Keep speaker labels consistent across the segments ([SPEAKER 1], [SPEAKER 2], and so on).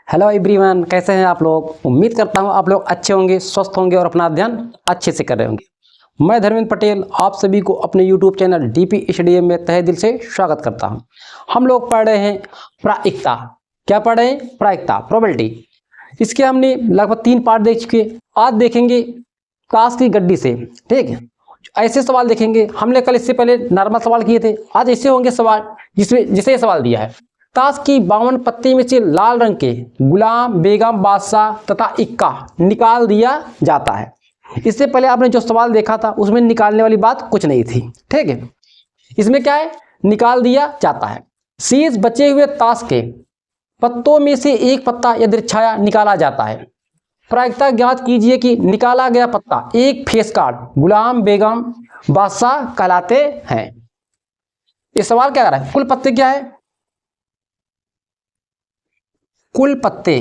[SPEAKER 1] Hello everyone, कैसे हैं आप लोग। उम्मीद करता हूं आप लोग अच्छे होंगे, स्वस्थ होंगे और अपना अध्ययन अच्छे से कर रहे होंगे। मैं धर्मेंद्र पटेल आप सभी को अपने यूट्यूब चैनल डीपी स्टडीएम में तहे दिल से स्वागत करता हूं। हम लोग पढ़ रहे हैं प्रायिकता। क्या पढ़ रहे हैं? प्रायिकता, प्रोबेबिलिटी। इसके हमने लगभग 3 पार्ट देख चुके। आज देखेंगे ताश की गड्डी से। ठीक है, ऐसे सवाल देखेंगे। हमने कल इससे पहले नॉर्मल सवाल किए थे, आज ऐसे होंगे सवाल जिसे सवाल दिया है। ताश की 52 पत्ते में से लाल रंग के गुलाम, बेगम, बादशाह तथा इक्का निकाल दिया जाता है। इससे पहले आपने जो सवाल देखा था उसमें निकालने वाली बात कुछ नहीं थी। ठीक है, इसमें क्या है? निकाल दिया जाता है। शेष बचे हुए ताश के पत्तों में से एक पत्ता यदृच्छाया निकाला जाता है। प्रायिकता ज्ञात कीजिए कि निकाला गया पत्ता एक फेस कार्ड गुलाम, बेगम, बादशाह कहलाते हैं। ये सवाल क्या कर रहा है? कुल पत्ते क्या है? कुल पत्ते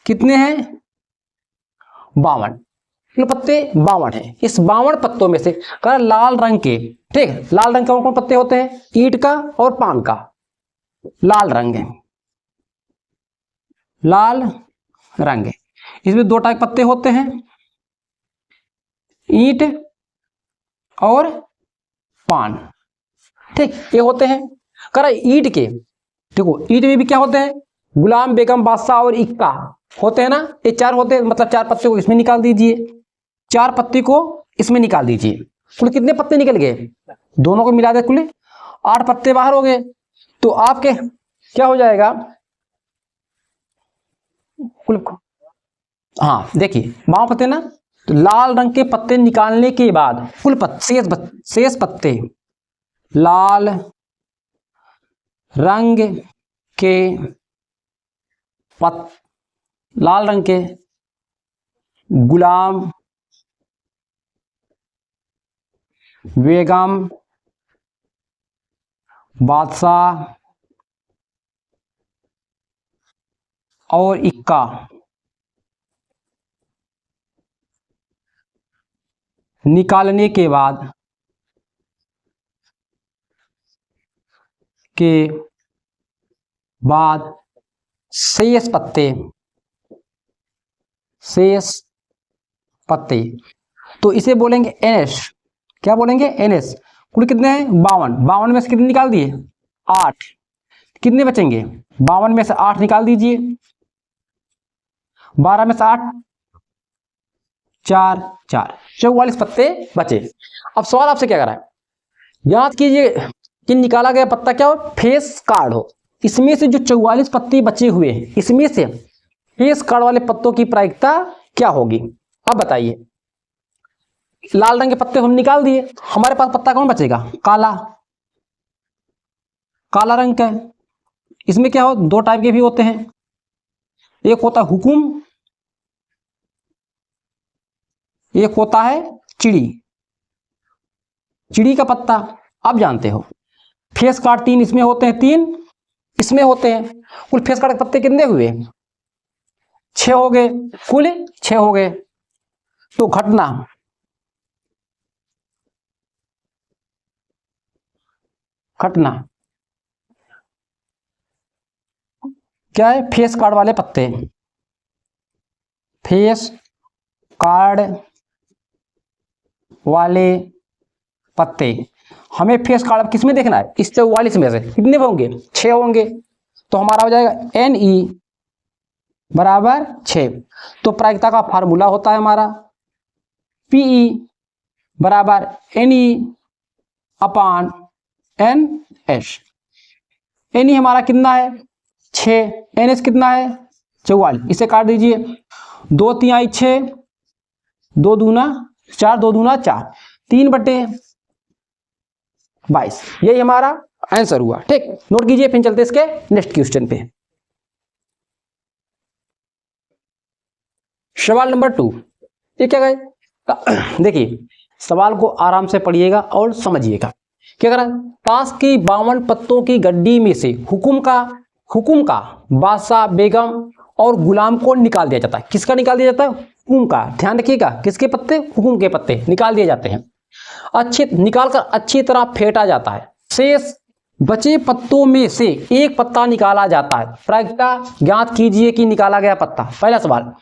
[SPEAKER 1] कितने हैं? 52। कुल पत्ते 52 हैं। इस 52 पत्तों में से कर लाल रंग के, ठीक है, लाल रंग के कौन कौन पत्ते होते हैं? ईंट का और पान का लाल रंग है। लाल रंग है। इसमें 2 टाइप पत्ते होते हैं, ईंट और पान। ठीक, ये होते हैं। कर ईंट के, देखो ईंट में भी क्या होते हैं? गुलाम, बेगम, बादशाह और इक्का होते हैं ना। ये 4 होते हैं, मतलब 4 पत्ते को इसमें निकाल दीजिए। 4 पत्ते को इसमें निकाल दीजिए। कुल कितने पत्ते निकल गए? दोनों को मिला दे कुल 8 पत्ते बाहर हो गए। तो आपके क्या हो जाएगा? कुल, हाँ देखिए 52 पत्ते ना। तो लाल रंग के पत्ते निकालने के बाद कुल पत्ते, शेष पत्ते लाल रंग के लाल रंग के गुलाम, बेगम, बादशाह और इक्का निकालने के बाद शेष पत्ते तो इसे बोलेंगे NS। क्या बोलेंगे? NS। कुल कितने हैं? 52 में से कितने निकाल दिए? 8। कितने बचेंगे? 52 में से 8 निकाल दीजिए। 12 में से 8 4 44 पत्ते बचे। अब सवाल आपसे क्या कर रहा है? याद कीजिए कि निकाला गया पत्ता क्या हो? फेस कार्ड हो। इसमें से जो 44 पत्ते बचे हुए हैं, इसमें से फेस कार्ड वाले पत्तों की प्रायिकता क्या होगी? अब बताइए। लाल रंग के पत्ते हम निकाल दिए, हमारे पास पत्ता कौन बचेगा? काला रंग का। इसमें क्या हो? 2 टाइप के भी होते हैं। एक होता है हुकुम, एक होता है चिड़ी का पत्ता। आप जानते हो फेस कार्ड 3 इसमें होते हैं, 3 इसमें होते हैं। कुल फेस कार्ड के पत्ते कितने हुए? 6 हो गए। कुल 6 हो गए। तो घटना क्या है? फेस कार्ड वाले पत्ते, फेस कार्ड वाले पत्ते। हमें फेस कार्ड किस में देखना है? इस 44 में से कितने होंगे? 6 होंगे। तो हमारा हो जाएगा NE बराबर 6। तो प्रायिकता का फार्मूला होता है हमारा PE बराबर NE अपान NS। NE हमारा कितना है? 6। NS कितना है? 44। इसे काट दीजिए। 2 तिहाई 6, 2 दूना 4, 2 दूना 4, 3/22। यही हमारा आंसर हुआ। ठीक, नोट कीजिए। फिर चलते इसके नेक्स्ट क्वेश्चन पे। सवाल नंबर 2। ये क्या है? देखिए सवाल को आराम से पढ़िएगा और समझिएगा। क्या करा? ताश की 52 पत्तों की गड्डी में से हुकुम का बादशाह, बेगम और गुलाम को निकाल दिया जाता है। किसका निकाल दिया जाता है? हुकुम का। ध्यान रखिएगा, किसके पत्ते? हुकुम के पत्ते निकाल दिए जाते हैं। निकालकर अच्छी तरह फेंटा जाता है। शेष बचे पत्तों में से एक पत्ता निकाला जाता है। प्रायिकता ज्ञात कीजिए कि निकाला गया पत्ता। पहला सवाल,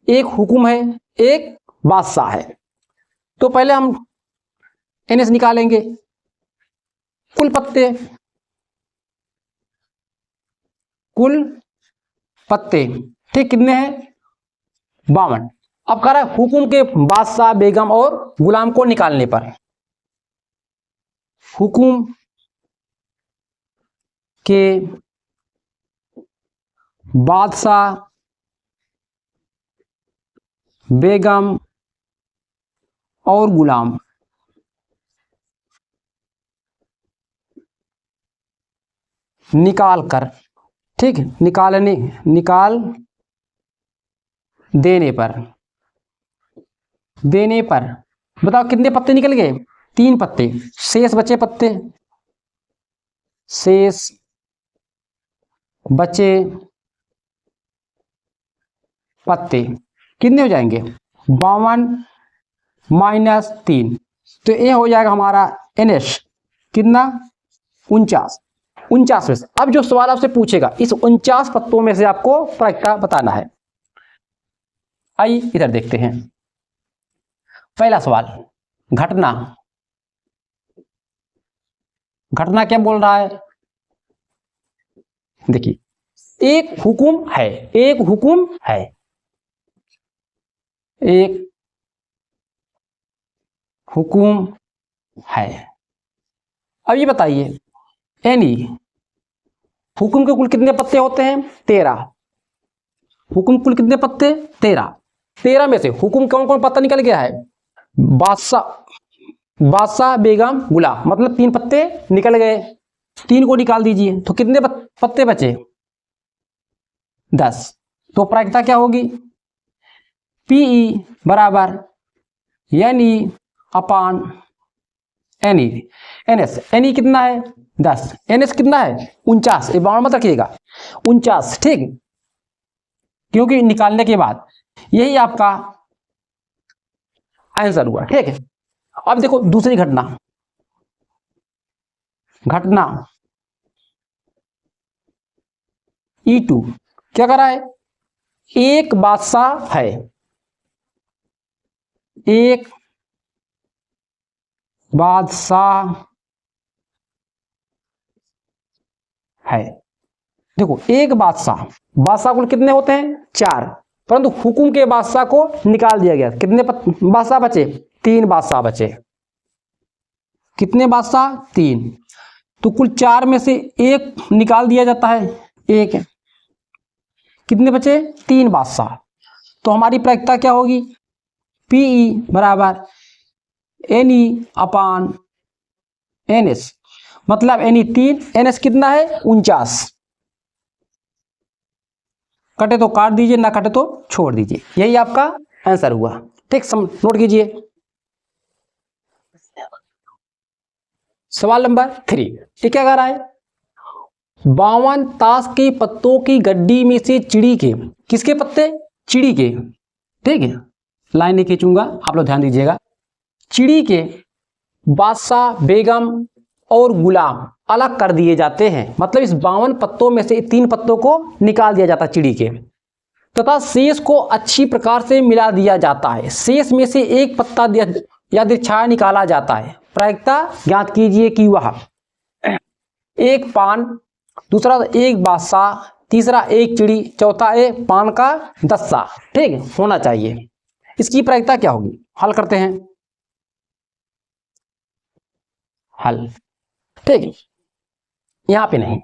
[SPEAKER 1] एक हुक्म है, एक बादशाह है। तो पहले हम एनएस निकालेंगे। कुल पत्ते, कुल पत्ते ठीक कितने हैं? 52। अब कह रहा है हुक्म के बादशाह, बेगम और गुलाम को निकालने पर। हुक्म के बादशाह, बेगम और गुलाम निकाल कर, ठीक, निकाल देने पर बताओ कितने पत्ते निकल गए? 3 पत्ते। शेष बचे पत्ते, शेष बचे पत्ते कितने हो जाएंगे? 52 माइनस 3, तो ये हो जाएगा हमारा एनएस कितना? 49 में से। अब जो सवाल आपसे पूछेगा इस 49 पत्तों में से आपको प्रायिकता बताना है। आइए इधर देखते हैं। पहला सवाल, घटना क्या बोल रहा है? देखिए, एक हुक्म है, एक हुक्म है। अब ये बताइए, एनी हुक्म के कुल कितने पत्ते होते हैं? 13। हुक्म कुल कितने पत्ते? 13। 13 में से हुक्म कौन कौन पत्ता निकल गया है? बादशाह, बेगम, गुलाम, मतलब 3 पत्ते निकल गए। 3 को निकाल दीजिए तो कितने पत्ते बचे? 10। तो प्रायिकता क्या होगी? पीई बराबर यानी अपान एनी। एनएस, एनी कितना है? 10। एनएस कितना है? 49। ये 52 मत रखिएगा, 49, ठीक, क्योंकि निकालने के बाद यही आपका आंसर हुआ, ठीक है। अब देखो दूसरी घटना E2 क्या कर रहा है? एक बादशाह है, एक बादशाह है। देखो एक बादशाह कुल कितने होते हैं? 4, परंतु हुकुम के बादशाह को निकाल दिया गया। कितने बादशाह बचे? 3 बादशाह बचे। कितने बादशाह? 3। तो कुल 4 में से एक निकाल दिया जाता है, एक। कितने बचे? 3 बादशाह। तो हमारी प्रायिकता क्या होगी? पीई बराबर एनई अपान एनएस, मतलब एनई 3, एनएस कितना है? 49। कटे तो काट दीजिए, ना कटे तो छोड़ दीजिए। यही आपका आंसर हुआ, ठीक। नोट कीजिए। सवाल नंबर 3, ये क्या कह रहा है? 52 ताश के पत्तों की गड्डी में से चिड़ी के, किसके पत्ते? चिड़ी के, ठीक है। लाइन नहीं खींचूंगा, आप लोग ध्यान दीजिएगा। चिड़ी के बादशाह, बेगम और गुलाम अलग कर दिए जाते हैं, मतलब इस 52 पत्तों में से 3 पत्तों को निकाल दिया जाता है चिड़ी के, तथा शेष को अच्छी प्रकार से मिला दिया जाता है। शेष में से एक पत्ता या छाया निकाला जाता है। प्रायिकता ज्ञात कीजिए कि वह एक पान, दूसरा एक बादशाह, तीसरा एक चिड़ी, चौथा एक पान का दस्सा, ठीक होना चाहिए। इसकी प्रायिकता क्या होगी? हल करते हैं। हल, ठीक है, यहां पे नहीं,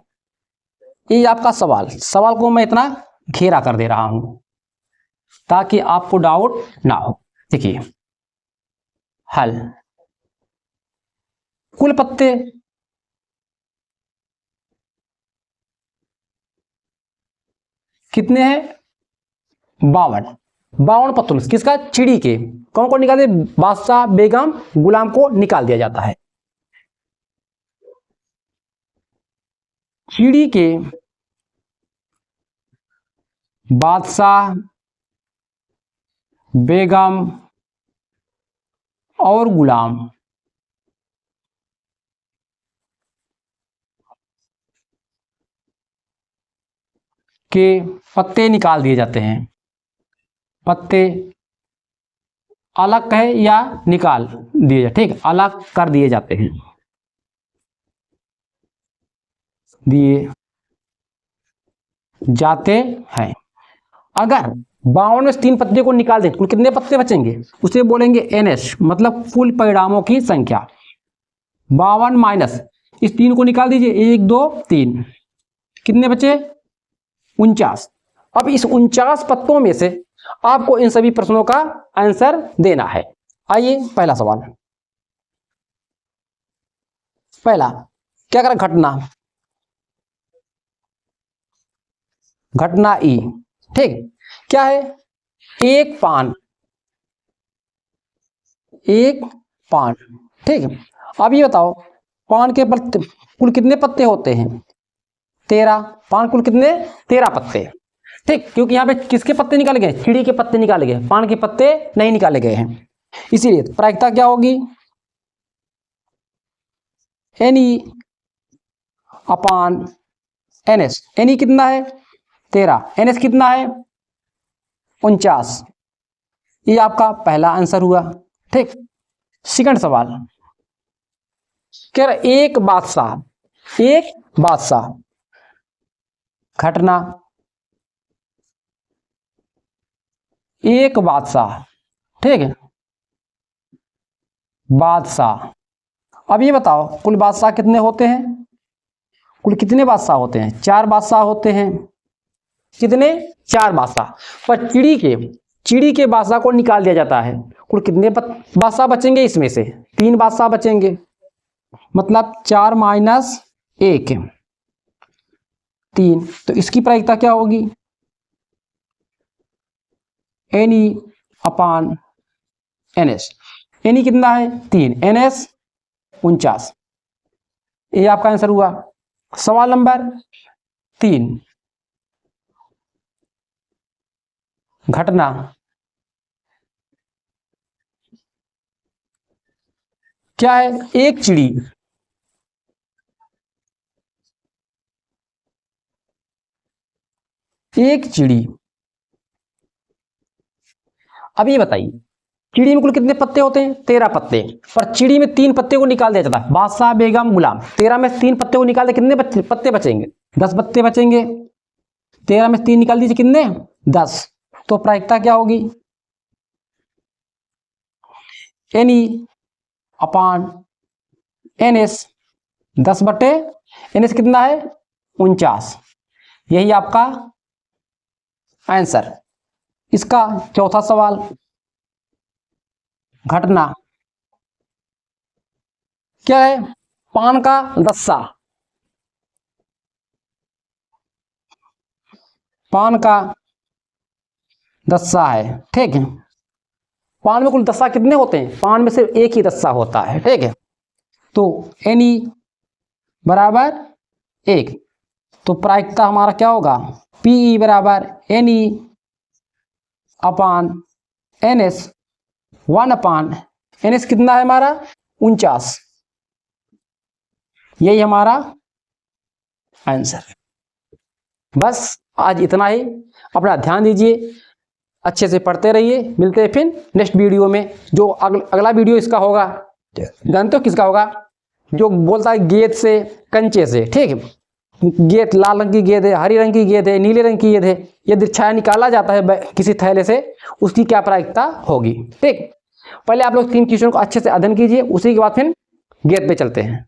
[SPEAKER 1] ये आपका सवाल को मैं इतना घेरा कर दे रहा हूं ताकि आपको डाउट ना हो। देखिए, हल, कुल पत्ते कितने हैं? 52। 52 पत्तों में किसका? चिड़ी के। कौन कौन निकाल दे? बादशाह, बेगम, गुलाम को निकाल दिया जाता है। चिड़ी के बादशाह, बेगम और गुलाम के पत्ते निकाल दिए जाते हैं, पत्ते अलग है या निकाल दिए जाते, ठीक, अलग कर दिए जाते हैं, दिए जाते हैं। अगर 52 में से 3 पत्ते को निकाल दें, कुल कितने पत्ते बचेंगे, उसे बोलेंगे NS, मतलब कुल परिणामों की संख्या। 52 माइनस इस 3 को निकाल दीजिए, 1 2 3, कितने बचे, 49। अब इस 49 पत्तों में से आपको इन सभी प्रश्नों का आंसर देना है। आइए पहला सवाल, पहला क्या करें, घटना, घटना ई, ठीक, क्या है, एक पान, एक पान, ठीक। अब ये बताओ पान के पत्ते कुल कितने पत्ते होते हैं, 13, पान कुल कितने, 13 पत्ते, ठीक, क्योंकि यहाँ पे किसके पत्ते निकाले गए, चिड़ी के पत्ते निकाले गए, पान के पत्ते नहीं निकाले गए हैं, इसीलिए प्रायिकता क्या होगी, NE अपान NS। NE कितना है 13, NS कितना है 49। ये आपका पहला आंसर हुआ, ठीक। सेकंड सवाल कह रहा एक बादशाह, एक बादशाह, घटना एक बादशाह, ठीक है, बादशाह। अब ये बताओ कुल बादशाह कितने होते हैं, कुल कितने बादशाह होते हैं, 4 बादशाह होते हैं, कितने, 4 बादशाह। पर चिड़ी के बादशाह को निकाल दिया जाता है, कुल कितने बादशाह बचेंगे, इसमें से 3 बादशाह बचेंगे, मतलब 4 माइनस 1 3, तो इसकी प्रायिकता क्या होगी, NE अपान NS। NE कितना है 3, NS 49। ये आपका आंसर हुआ। सवाल नंबर 3, घटना क्या है, एक चिड़ी, एक चिड़ी। अब ये बताइए चिड़ी में कुल कितने पत्ते होते हैं, 13 पत्ते, पर चिड़ी में 3 पत्ते को निकाल दिया जाता है, बादशाह बेगम गुलाम, 13 में 3 पत्ते को निकाल दे, कितने पत्ते बचेंगे, 10 पत्ते बचेंगे, 13 में 3 निकाल दीजिए, कितने, 10। तो प्रायिकता क्या होगी, NE अपान NS, 10 बटे NS कितना है 49। यही आपका आंसर। इसका चौथा सवाल, घटना क्या है, पान का दस्सा, पान का दस्सा है, ठीक है। पान में कुल दस्सा कितने होते हैं, पान में सिर्फ एक ही दस्सा होता है, ठीक है। तो NE बराबर 1, तो प्रायिकता हमारा क्या होगा, PE बराबर NE अपान NS, 1 अपान NS कितना है हमारा 49। यही हमारा आंसर। बस आज इतना ही, अपना ध्यान दीजिए, अच्छे से पढ़ते रहिए, मिलते हैं फिर नेक्स्ट वीडियो में। जो अगला वीडियो इसका होगा, जानते हो किसका होगा, जो बोलता है गेंद से कंचे से, ठीक है, गेंद लाल रंग की गेंद है, हरी रंग की गेंद है, नीले रंग की गेंद है, यदि छाया निकाला जाता है किसी थैले से, उसकी क्या प्रायिकता होगी, ठीक। पहले आप लोग 3 क्वेश्चन को अच्छे से अध्ययन कीजिए, उसी के बाद फिर गेंद पे चलते हैं।